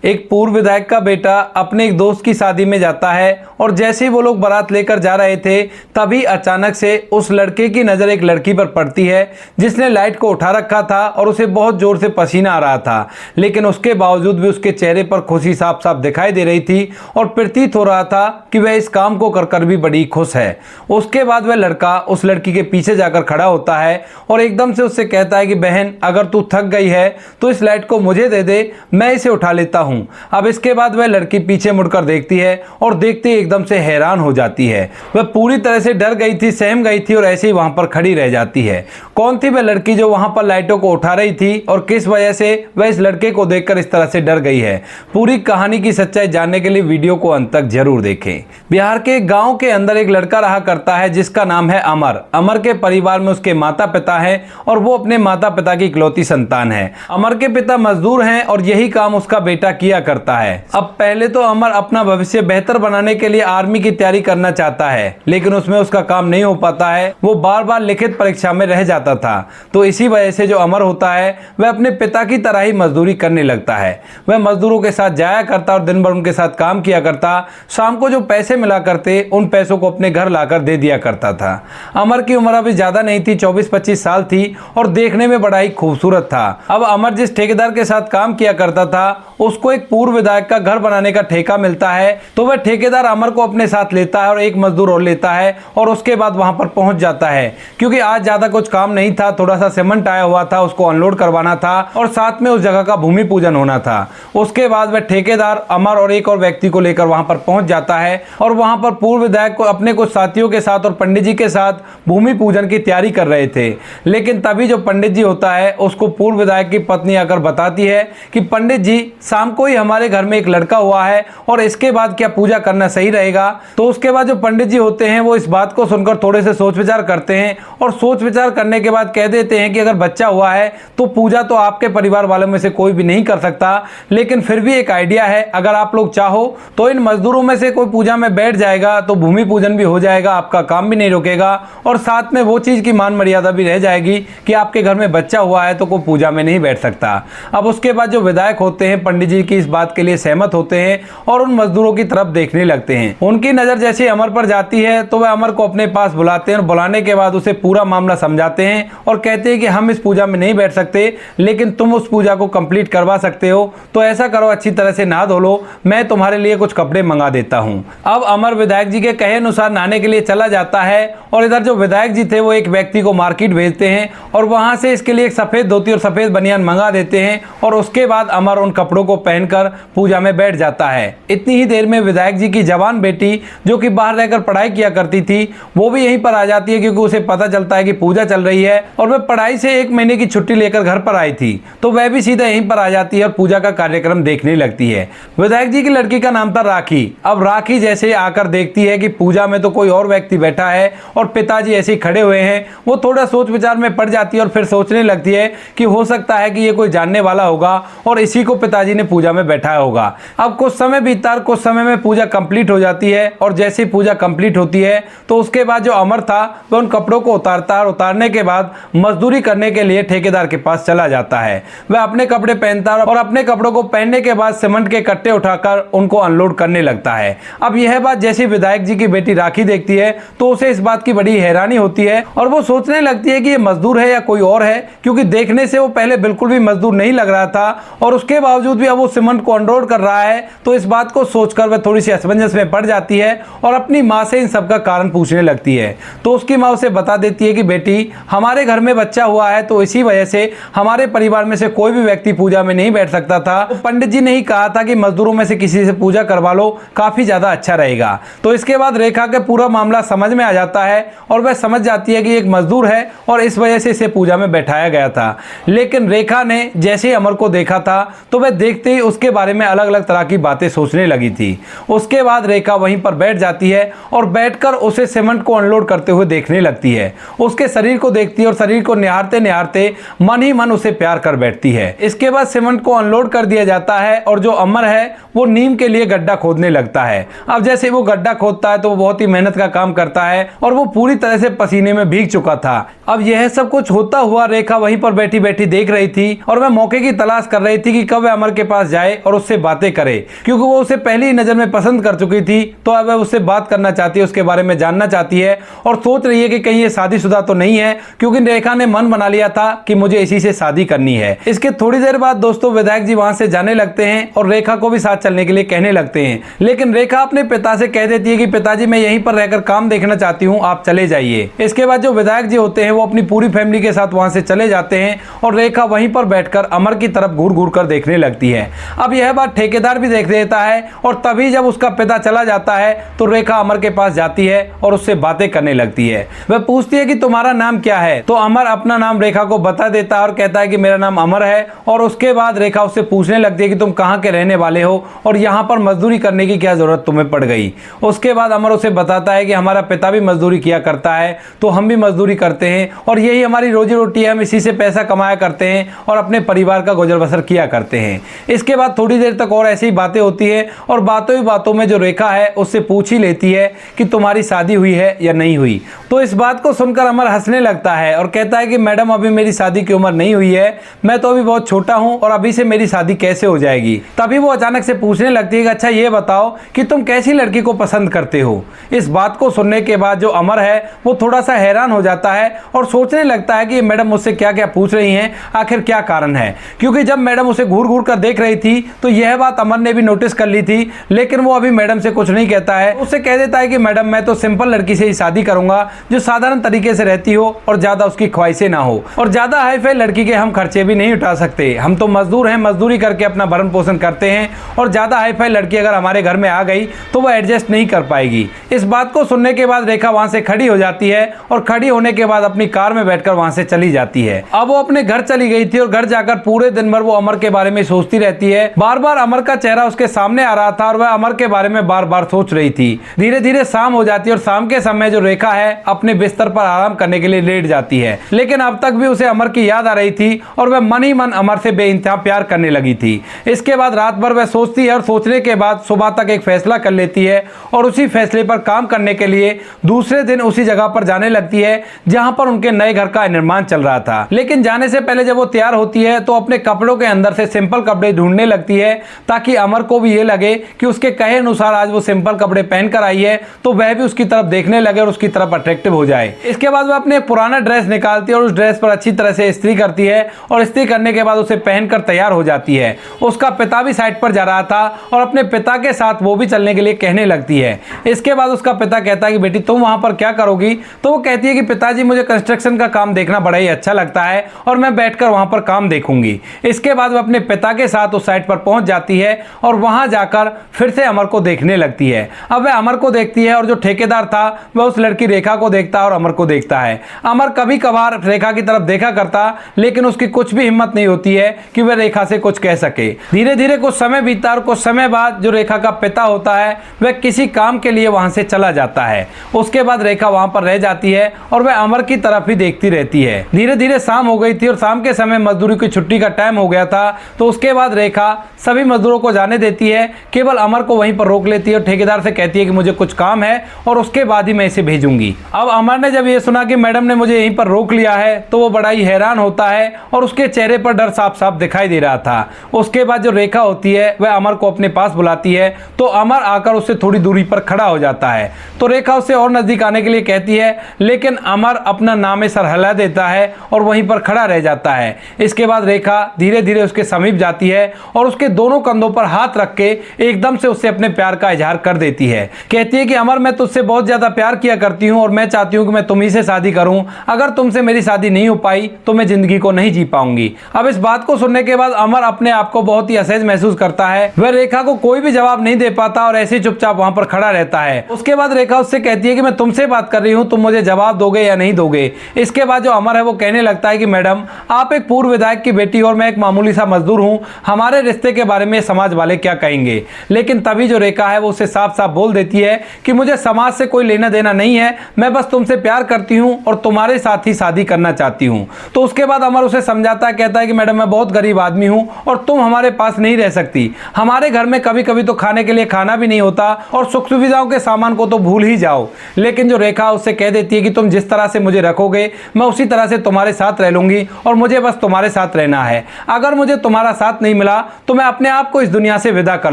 एक पूर्व विधायक का बेटा अपने एक दोस्त की शादी में जाता है और जैसे ही वो लोग बारात लेकर जा रहे थे तभी अचानक से उस लड़के की नज़र एक लड़की पर पड़ती है जिसने लाइट को उठा रखा था और उसे बहुत जोर से पसीना आ रहा था, लेकिन उसके बावजूद भी उसके चेहरे पर खुशी साफ साफ दिखाई दे रही थी और प्रतीत हो रहा था कि वह इस काम को कर भी बड़ी खुश है। उसके बाद वह लड़का उस लड़की के पीछे जाकर खड़ा होता है और एकदम से उससे कहता है कि बहन, अगर तू थक गई है तो इस लाइट को मुझे दे दे, मैं इसे उठा लेता हूं। अब इसके बाद वह लड़की पीछे मुड़कर देखती है और देखते ही एकदम से हैरान हो जाती है। वह पूरी तरह से डर गई थी, सहम गई थी और ऐसे ही वहां पर खड़ी रह जाती है। कौन थी वह लड़की जो वहां पर लाइटों को उठा रही थी और किस वजह से वह इस लड़के को देखकर इस तरह से डर गई है? पूरी कहानी की सच्चाई जानने के लिए वीडियो को अंत तक जरूर देखें। बिहार के गांव के अंदर एक लड़का रहा करता है जिसका नाम है अमर। अमर के परिवार में उसके माता पिता हैं और वो अपने माता पिता की इकलौती संतान है। अमर के पिता मजदूर हैं और यही काम उसका बेटा किया करता है। अब पहले तो अमर अपना भविष्य बेहतर बनाने के लिए आर्मी की तैयारी करना चाहता है, लेकिन उसमें उसका काम नहीं हो पाता है। वो बार बार लिखित परीक्षा में रह जाता था। तो इसी वजह से जो अमर होता है वह अपने पिता की तरह ही मजदूरी करने लगता है। वह मजदूरों के साथ जाया करता और दिन भर उनके साथ काम किया करता। शाम को जो पैसे मिला करते उन पैसों को अपने घर लाकर दे दिया करता था। अमर की उम्र अभी ज्यादा नहीं थी, 24-25 साल थी और देखने में बड़ा ही खूबसूरत था। अब अमर जिस ठेकेदार के साथ काम किया करता था उसको एक पूर्व विधायक का घर बनाने का ठेका मिलता है। तो वह ठेकेदार अमर को अपने साथ लेता है और एक मजदूर और लेता है और उसके बाद वहां पर पहुंच जाता है। क्योंकि आज ज्यादा कुछ काम नहीं था, थोड़ा सा सीमेंट आया हुआ था, उसको अनलोड करवाना था और साथ में उस जगह का भूमि पूजन होना था। उसके बाद वह ठेकेदार अमर और एक और व्यक्ति को लेकर वहां पर पहुंच जाता है और वहां पर पूर्व विधायक को अपने कुछ साथियों के साथ और पंडित जी के साथ भूमि पूजन की तैयारी कर रहे थे। लेकिन तभी जो पंडित जी होता है उसको पूर्व विधायक की पत्नी आकर बताती है कि पंडित जी, शाम को ही हमारे घर में एक लड़का हुआ है और इसके बाद क्या पूजा करना सही रहेगा? तो उसके बाद जो पंडित जी होते हैं वो इस बात को सुनकर थोड़े से सोच विचार करते हैं और सोच विचार करने के बाद कह देते हैं कि अगर बच्चा हुआ है तो पूजा तो आपके परिवार वालों में से कोई भी नहीं कर सकता, लेकिन फिर भी एक आइडिया है, अगर आप लोग चाहो तो इन मजदूरों में से कोई पूजा में बैठ जाएगा तो भूमि पूजन भी हो जाएगा, आपका काम भी नहीं रुकेगा और साथ में वो चीज की मान मर्यादा भी रह जाएगी कि आपके घर में बच्चा हुआ है तो कोई पूजा में नहीं बैठ सकता। अब उसके बाद जो विधायक होते हैं पंडित जी की इस बात के लिए सहमत होते हैं और उन मजदूरों की तरफ देखने लगते हैं। उनकी नजर जैसे अमर पर जाती है तो वह अमर को अपने पास बुलाते हैं और बुलाने के बाद उसे पूरा मामला समझाते हैं और कहते हैं कि हम इस पूजा में नहीं बैठ सकते, लेकिन तुम उस पूजा को कंप्लीट करवा सकते हो। तो ऐसा करो, अच्छी तरह से नहा धो लो, मैं तुम्हारे लिए कुछ कपड़े मंगा देता हूँ। अब अमर विधायक जी के कहे अनुसार नहाने के लिए चला जाता है और इधर जो विधायक जी थे वो एक व्यक्ति को मार्केट भेजते हैं और वहां से इसके लिए एक सफेद धोती और सफेद बनियान मंगा देते हैं और उसके बाद अमर उन कपड़ों को पहनकर पूजा में बैठ जाता है। इतनी ही देर में विधायक जी की जवान बेटी जो कि बाहर रहकर पढ़ाई किया करती थी वो भी यहीं पर आ जाती है, क्योंकि उसे पता चलता है कि पूजा चल रही है और वह पढ़ाई से 1 महीने की छुट्टी लेकर घर पर आई थी। तो वह भी सीधा यहीं पर आ जाती है और पूजा का कार्यक्रम देखने लगती है। विधायक जी की लड़की का नाम था राखी। अब राखी जैसे आकर देखती है कि पूजा में तो कोई और व्यक्ति बैठा है और पिताजी ऐसे ही खड़े हुए हैं, वो थोड़ा सोच विचार में पड़ जाती है और फिर सोचने लगती है कि हो सकता है कि ये कोई जानने वाला होगा और इसी को पिताजी ने पूजा में बैठाया होगा। अब कुछ समय बीता, कुछ समय में पूजा कंप्लीट हो जाती है और जैसे ही पूजा कंप्लीट होती है तो उसके बाद जो अमर था वह उन कपड़ों को उतारता है और उतारने के बाद मजदूरी करने के लिए ठेकेदार के पास चला जाता है। वह अपने कपड़े पहनता है और अपने कपड़ों को पहनने के बाद सीमेंट के कट्टे उठाकर उनको अनलोड करने लगता है। अब यह बात जैसे विधायक जी की बेटी राखी देखती है तो उसे इस बात की बड़ी हैरानी होती है और वो सोचने लगती है कि ये मजदूर है या कोई और है, क्योंकि देखने से वो पहले बिल्कुल भी मजदूर नहीं लग रहा था और उसके बावजूद भी अब वो सीमेंट को अनलोड कर रहा है। तो इस बात को सोचकर वह थोड़ी सी असमंजस में पड़ जाती है और अपनी माँ से इन सब का कारण पूछने लगती है। तो उसकी माँ उसे बता देती है कि बेटी, हमारे घर में बच्चा हुआ है तो इसी वजह से हमारे परिवार में से कोई भी व्यक्ति पूजा में नहीं बैठ सकता था। तो पंडित जी ने ही कहा था कि मजदूरों में से किसी से पूजा करवा लो, काफी ज्यादा अच्छा रहेगा। तो इसके बाद रेखा के पूरा मामला समझ में आ जाता है और वह समझ जाती है कि एक मजदूर है और इस वजह से इसे पूजा में बैठाया गया था। लेकिन रेखा ने जैसे ही अमर को देखा था तो वह देखते ही उसके बारे में अलग अलग तरह की बातें सोचने लगी थी। उसके बाद रेखा वहीं पर बैठ जाती है और बैठकर उसे सीमेंट को अनलोड करते हुए देखने लगती है। उसके शरीर को देखती है और शरीर को निहारते निहारते मन ही मन उसे प्यार कर बैठती है। इसके बाद सीमेंट को अनलोड कर दिया जाता है और जो अमर है वो नीम के लिए गड्ढा खोदने लगता है। अब जैसे वो गड्ढा खोदता है तो वो बहुत ही मेहनत का काम करता है और वो पूरी तरह से पसीने में भीग चुका था। अब यह सब कुछ होता हुआ रेखा वहीं पर बैठी बैठी देख रही थी और वह मौके की तलाश कर रही थी कि कब वह अमर के पास जाए और उससे बातें करे, क्योंकि वो उसे पहली ही नजर में पसंद कर चुकी थी। तो अब वह उससे बात करना चाहती है, उसके बारे में जानना चाहती है और सोच रही है कि कहीं ये शादीशुदा तो नहीं है, क्योंकि रेखा ने मन बना लिया था कि मुझे इसी से शादी करनी है। इसके थोड़ी देर बाद दोस्तों विधायक जी वहां से जाने लगते हैं और रेखा को भी साथ चलने के लिए कहने लगते हैं, लेकिन रेखा अपने पिता से कह देती है कि पिताजी मैं यहीं पर रहकर काम देखना चाहती हूँ, आप चले जाइए। इसके बाद जो विधायक जी होते हैं वो अपनी पूरी फैमिली के साथ वहां से चले जाते हैं और रेखा वहीं पर बैठकर अमर की तरफ घूर घूर कर देखने लगती है। अब यह बात ठेकेदार भी देख लेता है और तभी जब उसका पिता चला जाता है तो रेखा अमर के पास जाती है और उससे बातें करने लगती है। वह पूछती है कि तुम्हारा नाम क्या है, तो अमर अपना नाम रेखा को बता देता है और कहता है कि मेरा नाम अमर है। और उसके बाद रेखा उससे पूछने लगती है कि तुम कहाँ के रहने वाले हो और यहाँ पर मजदूरी करने की क्या जरूरत तुम्हें पड़ गई। उसके बाद अमर उसे बताता है कि हमारा पिता भी मजदूरी किया करता है, तो हम भी मजदूरी करते हैं और यही हमारी रोजी रोटी है, हम इसी से पैसा कमाया करते हैं और अपने परिवार का गुजर बसर किया करते हैं। इसके बाद थोड़ी देर तक और ऐसी ही बातें होती है और बातों ही बातों में जो रेखा है उससे पूछ ही लेती है कि तुम्हारी शादी हुई है या नहीं हुई। तो इस बात को सुनकर अमर हंसने लगता है और कहता है कि मैडम अभी मेरी शादी की उम्र नहीं हुई है, मैं तो अभी बहुत छोटा हूं और अभी से मेरी शादी कैसे हो जाएगी। तभी वो अचानक से पूछने लगती है कि अच्छा ये बताओ कि तुम कैसी लड़की को पसंद करते हो। इस बात को सुनने के बाद जो अमर है वो थोड़ा सा हैरान हो जाता है और सोचने लगता है कि मैडम मुझसे क्या क्या पूछ रही हैं, आखिर क्या कारण है। क्योंकि जब मैडम उसे घूर घूर कर देख रही थी तो यह बात अमर ने भी नोटिस कर ली थी, लेकिन वो अभी मैडम से कुछ नहीं कहता है। उससे कह देता है कि मैडम मैं तो सिंपल लड़की से ही शादी करूंगा जो साधारण तरीके से रहती हो और ज्यादा उसकी ख्वाहिशें ना हो, और ज्यादा हाई फाई लड़की के हम खर्चे भी नहीं उठा सकते, हम तो मजदूर हैं, मजदूरी करके अपना भरण पोषण करते हैं और ज्यादा हाई फाई लड़की अगर हमारे घर में आ गई तो वह एडजस्ट नहीं कर पाएगी। इस बात को सुनने के बाद रेखा वहां से खड़ी हो जाती है और खड़ी होने के बाद अपनी कार में बैठकर वहां से चली जाती है। अब वो अपने घर चली गई थी और घर जाकर पूरे दिन भर वो अमर के बारे में सोचती रहती है। बार बार अमर का चेहरा उसके सामने आ रहा था और वह अमर के बारे में बार बार सोच रही थी। धीरे धीरे शाम हो जाती है और शाम के समय जो रेखा है अपने बिस्तर पर आराम करने के लिए लेट जाती है, लेकिन अब तक भी उसे अमर की याद आ रही थी और वह मन ही मन अमर से बेइंतहा प्यार करने लगी थी। इसके बाद रात भर वह सोचती है और सोचने के बाद सुबह तक एक फैसला कर लेती है और उसी फैसले पर काम करने के लिए दूसरे दिन उसी जगह पर जाने लगती है जहां पर उनके नए घर का निर्माण चल रहा था। लेकिन जाने से पहले जब वो तैयार होती है तो अपने कपड़ों के अंदर से सिंपल कपड़े ढूंढने लगती है ताकि अमर को भी ये लगे कि उसके कहे अनुसार आज वो सिंपल कपड़े पहनकर आई है, तो वह भी उसकी तरफ देखने लगे और उसकी तरफ अट्रैक्टिव हो जाए। इसके बाद वह अपने पुराना ड्रेस निकालती है और उस ड्रेस पर अच्छी तरह से इस्त्री करती है और इस्त्री करने के बाद उसे पहनकर तैयार हो जाती है। उसका पिता भी साइड पर जा रहा था और अपने पिता के साथ वो भी चलने के लिए कहने लगती है। इसके बाद उसका पिता कहता है कि बेटी तुम वहां पर क्या करोगी, तो वो कहती है कि पिताजी मुझे कंस्ट्रक्शन का काम देखना बड़ा ही अच्छा लगता है और मैं बैठकर वहां पर काम देखूंगी। इसके बाद वह अपने पिता के साथ उस साइट पर पहुंच जाती है और वहां जाकर फिर से अमर को देखने लगती है। अब वह अमर को देखती है और जो ठेकेदार था वह उस लड़की रेखा को देखता है और अमर को देखता है। अमर कभी कभार रेखा की तरफ देखा करता, लेकिन उसकी कुछ भी हिम्मत नहीं होती है कि वह रेखा से कुछ कह सके। धीरे धीरे कुछ समय बीता और कुछ समय बाद जो रेखा का पिता होता है वह किसी काम के लिए वहां से चला जाता है। उसके बाद रेखा वहां पर रह जाती है और वह अमर की तरफ ही देखती रहती है। धीरे धीरे शाम हो गई थी और शाम के समय मजदूरी की छुट्टी का टाइम हो गया था, तो उसके बाद रेखा सभी मजदूरों को जाने देती है, केवल अमर को वहीं पर रोक लेती है और ठेकेदार से कहती है कि मुझे कुछ काम है और उसके बाद ही मैं इसे भेजूंगी। अब अमर ने जब ये सुना कि मैडम ने मुझे यहीं पर रोक लिया है तो वो बड़ा ही हैरान होता है और उसके चेहरे पर डर साफ साफ दिखाई दे रहा था। उसके बाद जो रेखा होती है वह अमर को अपने पास बुलाती है, तो अमर आकर उससे थोड़ी दूरी पर खड़ा हो जाता है। तो रेखा उससे और नजदीक आने के लिए कहती है, लेकिन अमर अपना नामे सर हिला देता है और वहीं पर खड़ा रह जाता है। इसके बाद रेखा धीरे धीरे उसके समीप जाती है और उसके दोनों कंधों पर हाथ रख के एकदम से उससे अपने प्यार का इजहार कर देती है। कहती है कि अमर मैं तुझसे बहुत ज्यादा प्यार किया करती हूँ और मैं चाहती हूँ कि मैं तुम्ही से शादी करूं। अगर तुमसे मेरी शादी नहीं हो पाई तो मैं जिंदगी को नहीं जी पाऊंगी। अब इस बात को सुनने के बाद अमर अपने आप को बहुत ही असहज महसूस करता है। वह रेखा को कोई भी जवाब नहीं दे पाता और ऐसे चुपचाप वहां पर खड़ा रहता है। उसके बाद रेखा उससे कहती है कि मैं तुमसे बात कर रही हूँ, तुम मुझे जवाब दोगे या नहीं दोगे। इसके बाद जो अमर है वो कहने लगता है कि मैडम आप एक पूर्व विधायक की बेटी और मैं एक मामूली सा मजदूर हूँ, हमारे रिश्ते के बारे में समाज वाले क्या कहेंगे। लेकिन तभी जो रेखा है वो उसे साफ साफ बोल देती है कि मुझे समाज से कोई लेना देना नहीं है, मैं बस तुमसे प्यार करती हूँ और तुम्हारे साथ ही शादी करना चाहती हूँ। तो उसके बाद अमर उसे समझाता है, कहता है कि मैडम मैं बहुत गरीब आदमी हूँ और तुम हमारे पास नहीं रह सकती। हमारे घर में कभी कभी तो खाने के लिए खाना भी नहीं होता और सुख सुविधाओं के सामान को तो भूल ही जाओ। लेकिन जो रेखा उससे कह देती है कि तुम जिस तरह से मुझे रखोगे मैं उसी तरह से तुम्हारे साथ रह लूंगी और मुझे बस तुम्हारे साथ रहना है। अगर मुझे तुम्हारा साथ नहीं नहीं मिला तो मैं अपने आप को इस दुनिया से विदा कर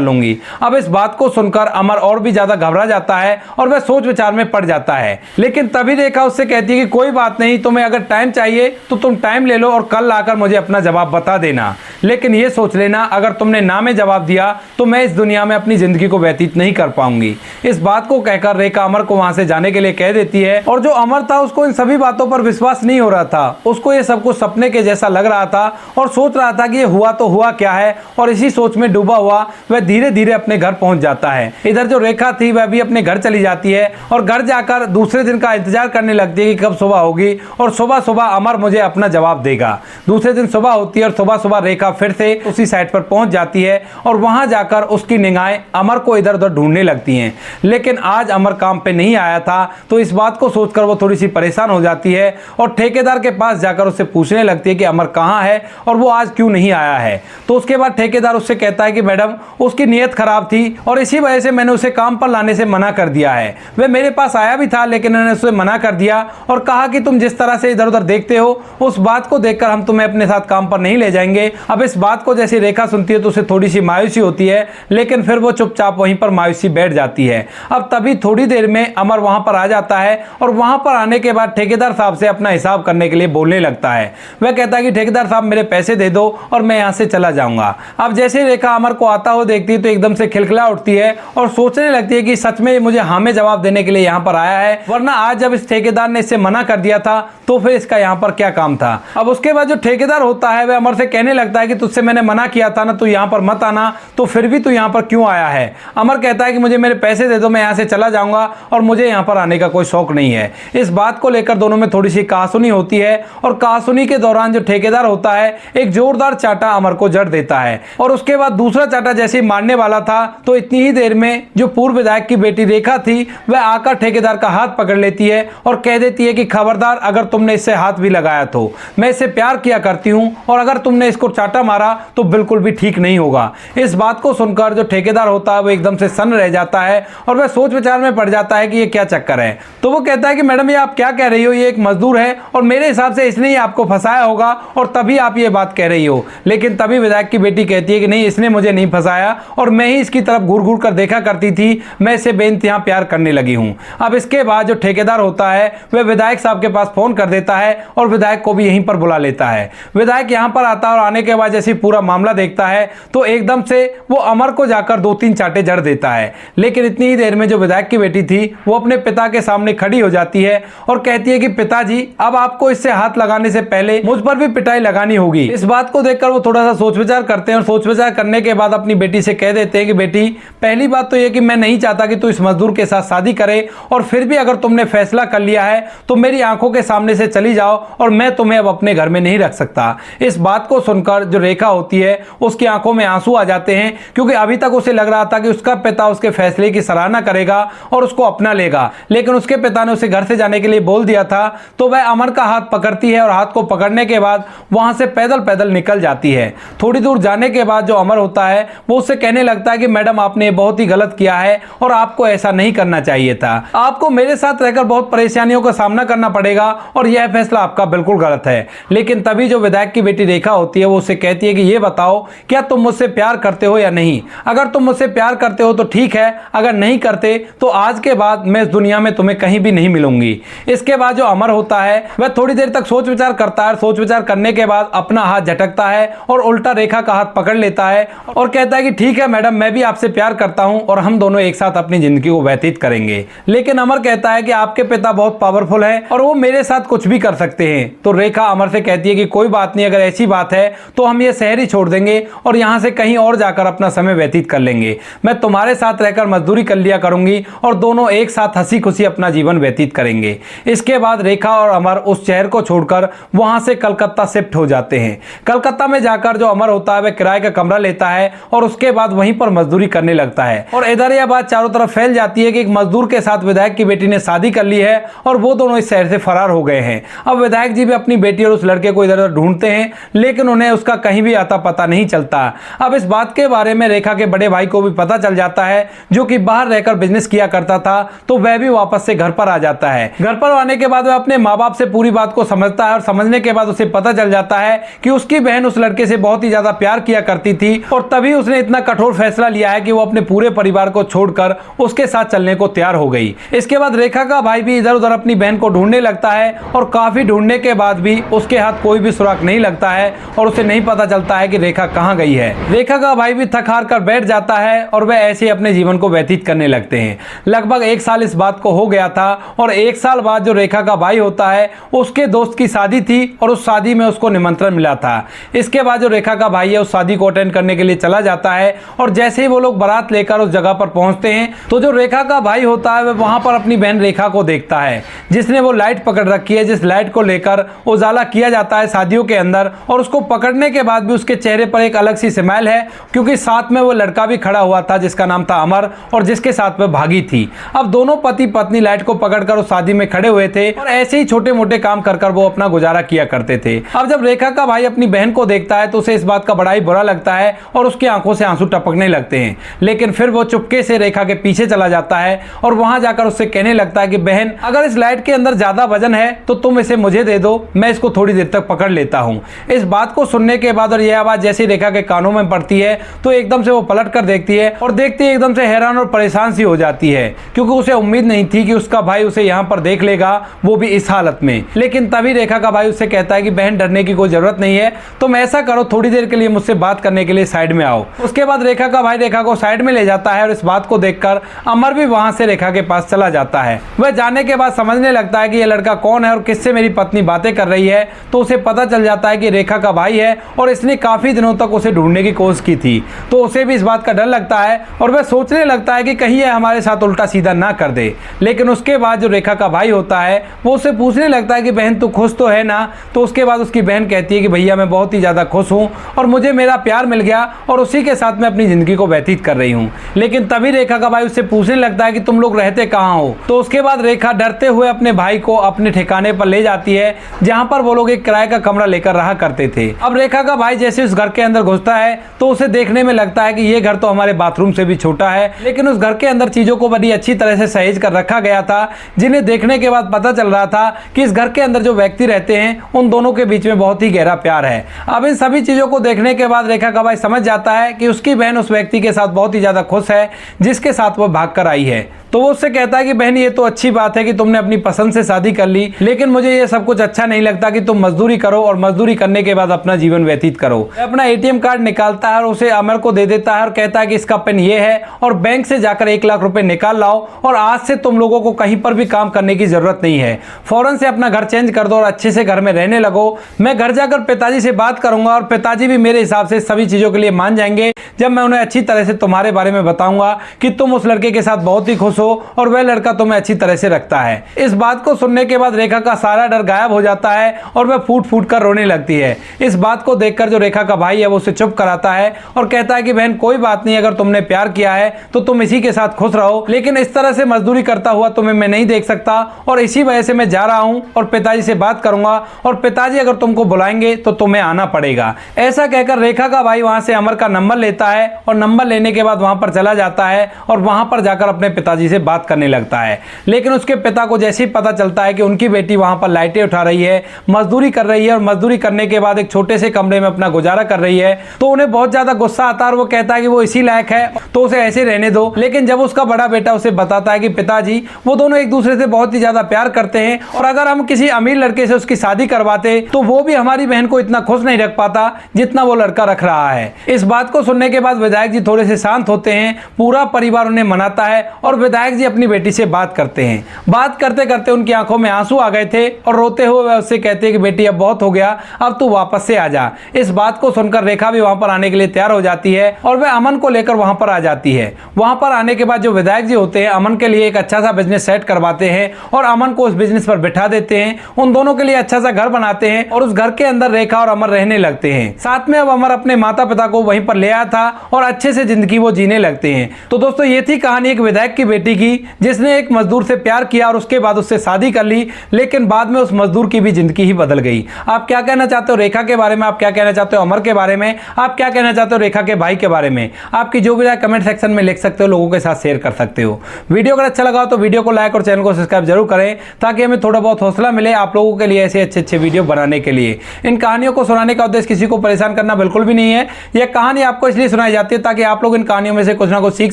लूंगी। अब इस बात को सुनकर अमर और भी ज्यादा घबरा जाता है और वह सोच विचार में पड़ जाता है। लेकिन तभी रेखा उससे कहती है कि कोई बात नहीं, तुम्हें अगर टाइम चाहिए तो तुम टाइम ले लो और कल आकर मुझे अपना जवाब बता देना, लेकिन यह सोच लेना अगर तुमने ना में जवाब दिया तो मैं इस दुनिया में अपनी जिंदगी को व्यतीत नहीं कर पाऊंगी। इस बात को कहकर रेखा अमर को वहां से जाने के लिए कह देती है और जो अमर था उसको इन सभी बातों पर विश्वास नहीं हो रहा था। उसको ये सब कुछ सपने के जैसा लग रहा था और सोच रहा था कि ये हुआ तो हुआ क्या है, और इसी सोच में डूबा हुआ वह धीरे धीरे अपने घर पहुंच जाता है। इधर जो रेखा थी वह भी अपने घर चली जाती है और घर जाकर दूसरे दिन का इंतजार करने लगती है कि कब सुबह होगी और सुबह सुबह अमर मुझे अपना जवाब देगा। दूसरे दिन सुबह होती है और सुबह सुबह रेखा फिर से उसी साइट पर पहुंच जाती है और वहां जाकर उसकी निगाहें अमर को इधर उधर ढूंढने लगती हैं। लेकिन आज अमर काम पे नहीं आया था तो इस बात को सोचकर वो थोड़ी सी परेशान हो जाती है और ठेकेदार के पास जाकर उससे पूछने लगती है कि अमर कहाँ है और वो आज क्यों नहीं आया है। तो उसके बाद ठेकेदार उससे कहता है कि मैडम उसकी नीयत खराब थी और इसी वजह से मैंने उसे काम पर लाने से मना कर दिया है। वह मेरे पास आया भी था लेकिन मैंने उसे मना कर दिया और कहा कि तुम जिस तरह से इधर उधर देखते हो उस बात को देखकर हम तुम्हें अपने साथ काम पर नहीं ले जाएंगे। अब इस बात को जैसे रेखा सुनती है तो उसे थोड़ी सी मायूसी होती है, लेकिन फिर वो चुपचाप वहीं पर मायूसी बैठ जाती है। अब तभी थोड़ी देर में अमर वहां पर आ जाता है और वहां पर आने के बाद ठेकेदार साहब से अपना हिसाब करने के लिए बोलने लगता है। वह कहता है कि ठेकेदार साहब मेरे पैसे दे दो और मैं यहां से चला जाऊंगा। अब जैसे रेखा अमर को आता हुआ देखती है तो एकदम से खिलखिला उठती है और सोचने लगती है कि सच में मुझे हाँ में जवाब देने के लिए यहाँ पर आया है, वरना आज जब इस ठेकेदार ने इससे मना कर दिया था तो फिर इसका यहाँ पर क्या काम था। अब उसके बाद जो ठेकेदार होता है वह अमर से कहने लगता है कि तुझसे मैंने मना किया था ना, तू यहाँ पर मत आना, तो फिर भी तू यहाँ पर क्यों आया है। अमर कहता है कि मुझे मेरे पैसे दे दो, मैं यहाँ से चला जाऊंगा और मुझे यहाँ पर आने का कोई शौक नहीं है। इस बात को लेकर दोनों में थोड़ी सी कहासुनी होती है और कहासुनी के दौरान जो ठेकेदार होता है एक जोरदार चाटा अमर को जड़ देता है और उसके बाद दूसरा चाटा जैसे ही मारने वाला था तो इतनी ही देर में जो पूर्व विधायक की बेटी रेखा थी वह आकर ठेकेदार का हाथ पकड़ लेती है और कह देती है कि खबरदार अगर तुमने इससे हाथ भी लगाया तो मैं इससे प्यार किया करती हूं और अगर तुमने इसको चाटा मारा तो बिल्कुल भी ठीक नहीं होगा। इस बात को सुनकर जो ठेकेदार होता है वो एकदम से सन्न रह जाता है और वह सोच विचार में पड़ जाता है कि ये क्या चक्कर है। तो वो कहता है कि मैडम ये आप क्या कह रही हो, ये एक मजदूर है और मेरे हिसाब से इसने ही आपको फंसाया होगा और तभी आप ये बात कह रही हो। लेकिन तभी विधायक की बेटी कहती है कि नहीं, इसने मुझे नहीं फंसाया और मैं ही इसकी तरफ घूर घूर कर देखा करती थी, मैं इसे बेइंतहा प्यार करने लगी हूं। अब इसके बाद जो ठेकेदार होता है वह विधायक साहब के पास फोन कर देता है और विधायक को भी यहीं पर बुला लेता है। विधायक यहां पर आता है और आने के बाद जैसे पूरा मामला देखता है तो एकदम से वो अमर को जाकर 2-3 चाटे जड़ देता है। लेकिन इतनी ही देर में जो विधायक की बेटी थी वो अपने पिता के सामने खड़ी हो जाती है और कहती है कि पिताजी अब आपको इससे हाथ लगाने से पहले मुझ पर भी पिटाई लगानी होगी। इस बात को देखकर वो थोड़ा सा सोच विचार करते हैं और सोच विचार करने के बाद अपनी बेटी से कह देते हैं कि बेटी पहली बात तो यह कि मैं नहीं चाहता कि तू इस मजदूर के साथ शादी करे और फिर भी अगर तुमने फैसला कर लिया है तो मेरी आंखों के सामने से चली जाओ और मैं तुम्हें अब अपने घर में नहीं रख सकता। इस बात को सुनकर जो रेखा होती है उसकी आंखों में आंसू आ जाते हैं क्योंकि अभी तक उसे लग रहा था कि उसका पिता उसके फैसले की सराहना करेगा और उसको अपना लेगा, लेकिन उसके पिता ने उसे घर से जाने के लिए बोल दिया था। तो वह अमर का हाथ पकड़ती है और हाथ को पकड़ने के बाद वहां से पैदल पैदल निकल जाती है। थोड़ी दूर जाने के बाद जो अमर होता है वो उससे कहने लगता है कि मैडम आपने बहुत ही गलत किया है और आपको ऐसा नहीं करना चाहिए था, आपको मेरे साथ रहकर बहुत परेशानियों का सामना करना पड़ेगा और यह फैसला आपका बिल्कुल गलत है। लेकिन तभी जो विधायक की बेटी रेखा होती है वो उससे कहती है कि ये बताओ क्या तुम मुझसे प्यार करते हो या नहीं, अगर तुम मुझसे प्यार करते हो तो ठीक है, अगर नहीं करते तो आज के बाद मैं इस दुनिया में तुम्हें कहीं भी नहीं मिलूंगी। इसके बाद जो अमर होता है वह थोड़ी देर तक सोच विचार करता है, सोच विचार करने के बाद अपना हाथ झटकता है और उल्टा रेखा का हाथ पकड़ लेता है और कहता है कि ठीक है मैडम, मैं भी आपसे प्यार करता हूं और हम दोनों एक साथ अपनी जिंदगी को व्यतीत करेंगे। लेकिन अमर कहता है कि आपके पिता बहुत पावरफुल है और वो मेरे साथ कुछ भी कर सकते हैं। तो रेखा अमर से कहती है कि कोई बात नहीं, अगर ऐसी बात है तो हम ये शहर ही छोड़ देंगे और यहां से कहीं और जाकर अपना समय व्यतीत कर लेंगे। मैं तुम्हारे साथ रहकर मजदूरी कर लिया करूंगी और दोनों एक साथ हंसी खुशी अपना जीवन व्यतीत करेंगे। इसके बाद रेखा और अमर उस शहर को छोड़कर वहां से कलकत्ता शिफ्ट हो जाते हैं। कलकत्ता में जाकर जो अमर होता है वह किराए का कमरा लेता है और उसके बाद वहीं पर मजदूरी करने लगता है। और इधर यह बात चारों तरफ फैल जाती है कि एक मजदूर के साथ विधायक की बेटी ने शादी कर ली है और वो दोनों इस शहर से फरार हो गए हैं। अब विधायक जी भी अपनी बेटी और उस लड़के को इधर उधर ढूंढते हैं लेकिन उन्हें उसका कहीं भी आता पता नहीं चलता। अब इस बात के बारे में रेखा के बड़े भाई को भी पता चल जाता है जो कि बाहर रहकर बिजनेस किया करता था, तो वह भी वापस से घर पर आ जाता है। घर पर आने के बाद वह अपने माँ बाप से पूरी बात को समझता है और समझने के बाद उसे पता चल जाता है कि उसकी बहन उस लड़के से बहुत ही ज्यादा ज्यादा प्यार किया करती थी और तभी उसने इतना कठोर फैसला लिया है कि वो अपने पूरे परिवार को छोड़कर उसके साथ चलने को तैयार हो गई। इसके बाद रेखा का भाई भी इधर उधर अपनी बहन को ढूंढने लगता है और काफी ढूंढने के बाद भी उसके हाथ कोई भी सुराग नहीं लगता है और उसे नहीं पता चलता है कि रेखा कहाँ गई है। रेखा का भाई भी थक हार कर बैठ जाता है और वह ऐसे ही अपने जीवन को व्यतीत करने लगते हैं। लगभग 1 साल इस बात को हो गया था और 1 साल बाद जो रेखा का भाई होता है उसके दोस्त की शादी थी और उस शादी में उसको निमंत्रण मिला था। इसके बाद जो रेखा का भाई है उस शादी को अटेंड करने के लिए चला जाता है और जैसे ही वो लोग बारात लेकर उस जगह पर पहुंचते हैं तो जो रेखा का भाई होता है वह वहां पर अपनी बहन रेखा को देखता है जिसने वो लाइट पकड़ रखी है, जिस लाइट को लेकर उजाला किया जाता है शादियों के अंदर। और उसको पकड़ने के बाद भी उसके चेहरे पर एक अलग सी स्माइल है क्योंकि साथ में वो लड़का भी खड़ा हुआ था जिसका नाम था अमर और जिसके साथ वह भागी थी। अब दोनों पति पत्नी लाइट को पकड़कर उस शादी में खड़े हुए थे और ऐसे ही छोटे मोटे काम कर वो अपना गुजारा किया करते थे। अब जब रेखा का भाई अपनी बहन को देखता है तो उसे इस बात का बड़ा ही बुरा लगता है और उसकी आंखों से आंसू टपकने लगते हैं। लेकिन फिर वो चुपके से रेखा के पीछे चला जाता है और वहां जाकर उससे कहने लगता है कि बहन, अगर इस लाइट के अंदर ज्यादा वजन है तो तुम इसे मुझे दे दो, मैं इसको थोड़ी देर तक पकड़ लेता हूं। इस बात को सुनने के बाद और यह आवाज जैसी रेखा के कानों में पड़ती है तो एकदम से वो पलट कर देखती है और देखती है एकदम से हैरान और परेशान सी हो जाती है क्योंकि उसे उम्मीद नहीं थी कि उसका भाई उसे यहाँ पर देख लेगा, वो भी इस हालत में। लेकिन तभी रेखा का भाई उससे कहता है कि बहन, डरने की कोई जरूरत नहीं है, तुम ऐसा करो थोड़ी देर के लिए मुझसे बात करने के लिए साइड में आओ। उसके बाद रेखा का भाई रेखा को साइड में ले जाता है और इस बात को देखकर अमर भी वहां से रेखा के पास चला जाता है। वह जाने के बाद समझने लगता है कि यह लड़का कौन है और किससे मेरी पत्नी बातें कर रही है तो उसे पता चल जाता है कि रेखा का भाई है और इसने काफी दिनों तक उसे ढूंढने की कोशिश की थी। तो उसे भी इस बात का डर लगता है और वह सोचने लगता है कि कहीं यह हमारे साथ उल्टा सीधा ना कर दे। लेकिन उसके बाद जो रेखा का भाई होता है वो उससे पूछने लगता है कि बहन तू खुश तो है ना। तो उसके बाद उसकी बहन कहती है कि भैया मैं बहुत ही ज़्यादा खुश हूँ और मुझे मेरा प्यार मिल गया और उसी के साथ मैं अपनी ज़िंदगी को व्यतीत कर रही हूँ। लेकिन तभी रेखा का भाई उससे पूछने लगता है कि तुम लोग रहते कहाँ हो। तो उसके बाद रेखा डरते हुए अपने भाई को अपने ठिकाने पर ले जाती है जहाँ पर वो लोग एक किराए का कमरा लेकर रहा करते थे। अब रेखा का भाई जैसे उस घर के अंदर घुसता है तो उसे देखने में लगता है कि ये घर तो हमारे बाथरूम से भी छोटा है, लेकिन उस घर के अंदर चीज़ों को बड़ी अच्छी तरह से सहेज कर रखा गया था जिन्हें देखने के बाद पता चल रहा था कि इस घर के अंदर जो व्यक्ति रहते हैं उन दोनों के बीच में बहुत ही गहरा प्यार है। अब इन सभी चीज़ों को देखने के बाद रेखा का भाई समझ जाता है कि उसकी बहन उस व्यक्ति के साथ बहुत ही ज़्यादा खुश है जिसके साथ वो भाग कर आई है। तो वो उससे कहता है कि बहन ये तो अच्छी बात है कि तुमने अपनी पसंद से शादी कर ली, लेकिन मुझे ये सब कुछ अच्छा नहीं लगता कि तुम मजदूरी करो और मजदूरी करने के बाद अपना जीवन व्यतीत करो। अपना एटीएम कार्ड निकालता है और उसे अमर को दे देता है और कहता है कि इसका पिन ये है और बैंक से जाकर 1 लाख रुपए निकाल लाओ और आज से तुम लोगों को कहीं पर भी काम करने की जरूरत नहीं है, फौरन से अपना घर चेंज कर दो और अच्छे से घर में रहने लगो। मैं घर जाकर पिताजी से बात करूंगा और पिताजी भी मेरे हिसाब से सभी चीजों के लिए मान जाएंगे जब मैं उन्हें अच्छी तरह से तुम्हारे बारे में बताऊंगा कि तुम उस लड़के के साथ बहुत ही खुश हो और वह लड़का तुम्हें अच्छी तरह से रखता है। इस बात को सुनने के बाद रेखा का सारा डर गायब हो जाता है और वह फूट फूट कर रोने लगती है। इस बात को देखकर जो रेखा का भाई है वो उसे चुप कराता है और कहता है कि बहन कोई बात नहीं, अगर तुमने प्यार किया है तो तुम इसी के साथ खुश रहो, लेकिन इस तरह से मजदूरी करता हुआ तुम्हें मैं नहीं देख सकता और इसी वजह से मैं जा रहा हूं और पिताजी से बात करूंगा और पिताजी अगर तुमको बुलाएंगे तो तुम्हें आना पड़ेगा। ऐसा कहकर रेखा का भाई वहां से अमर का नंबर लेता है और नंबर लेने के बाद वहां पर चला जाता है और वहां पर जाकर अपने पिताजी से बात करने लगता है। लेकिन उसके पिता को जैसे ही पता चलता है कि उनकी बेटी वहां पर लाइटें उठा रही है, मजदूरी कर रही है और मजदूरी करने के बाद एक छोटे से कमरे में अपना गुजारा कर रही है, तो उन्हें बहुत ज्यादा गुस्सा आता है और वो कहता है कि वो इसी लायक है तो उसे ऐसे रहने दो। लेकिन जब उसका बड़ा बेटा उसे बताता है कि पिताजी वो दोनों एक दूसरे से बहुत ही ज्यादा प्यार करते हैं और अगर हम किसी अमीर लड़के से उसकी शादी करवाते तो वो भी हमारी बहन को इतना खुश नहीं रख पाता जितना वो लड़का रख रहा है। इस बात को सुनने के बाद विधायक जी थोड़े से शांत होते हैं, पूरा परिवार उन्हें मनाता है और विधायक जी अपनी बेटी से बात करते हैं। बात करते करते उनकी आंखों में आंसू आ गए थे और रोते हुए वह उससे कहते हैं कि बेटी अब बहुत हो गया, अब तू वापस से आ जा। इस बात को सुनकर रेखा भी वहां पर आने के लिए तैयार हो जाती है और वह अमन को लेकर वहां पर आ जाती है। वहां पर आने के बाद जो विधायक जी होते हैं अमन के लिए एक अच्छा सा बिजनेस सेट करवाते हैं और अमन को उस बिजनेस पर बिठा देते हैं। उन दोनों के लिए अच्छा सा घर बनाते हैं और उस घर के अंदर रेखा और अमर रहने लगते हैं। साथ में अब अमर अपने माता पिता को वहीं पर ले आया था और अच्छे से जिंदगी वो जीने लगते हैं। तो दोस्तों ये थी कहानी एक विधायक की बेटी बेटी की जिसने एक मजदूर से प्यार किया और उसके बाद उससे शादी कर ली, लेकिन बाद में उस मजदूर की भी जिंदगी ही बदल गई। आप क्या कहना चाहते हो रेखा के बारे में? आप क्या कहना चाहते हो अमर के बारे में? आप क्या कहना चाहते हो रेखा के भाई के बारे में? आपकी जो भी राय कमेंट सेक्शन में लिख सकते हो, लोगों के साथ शेयर कर सकते हो। वीडियो अगर अच्छा लगा हो तो वीडियो को लाइक और चैनल को सब्सक्राइब जरूर करें, ताकि हमें थोड़ा बहुत हौसला मिले आप लोगों के लिए ऐसे अच्छे वीडियो बनाने के लिए। इन कहानियों को सुनाने का उद्देश्य किसी को परेशान करना बिल्कुल भी नहीं है। यह कहानी आपको इसलिए सुनाई जाती है ताकि आप लोग इन कहानियों में से कुछ ना कुछ सीख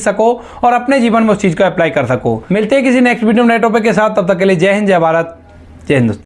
सको और अपने जीवन में उस चीज को अप्लाई कर सको। मिलते हैं किसी नेक्स्ट वीडियो में नए टॉपिक के साथ, तब तक के लिए जय हिंद, जय भारत, जय हिंदुस्तान।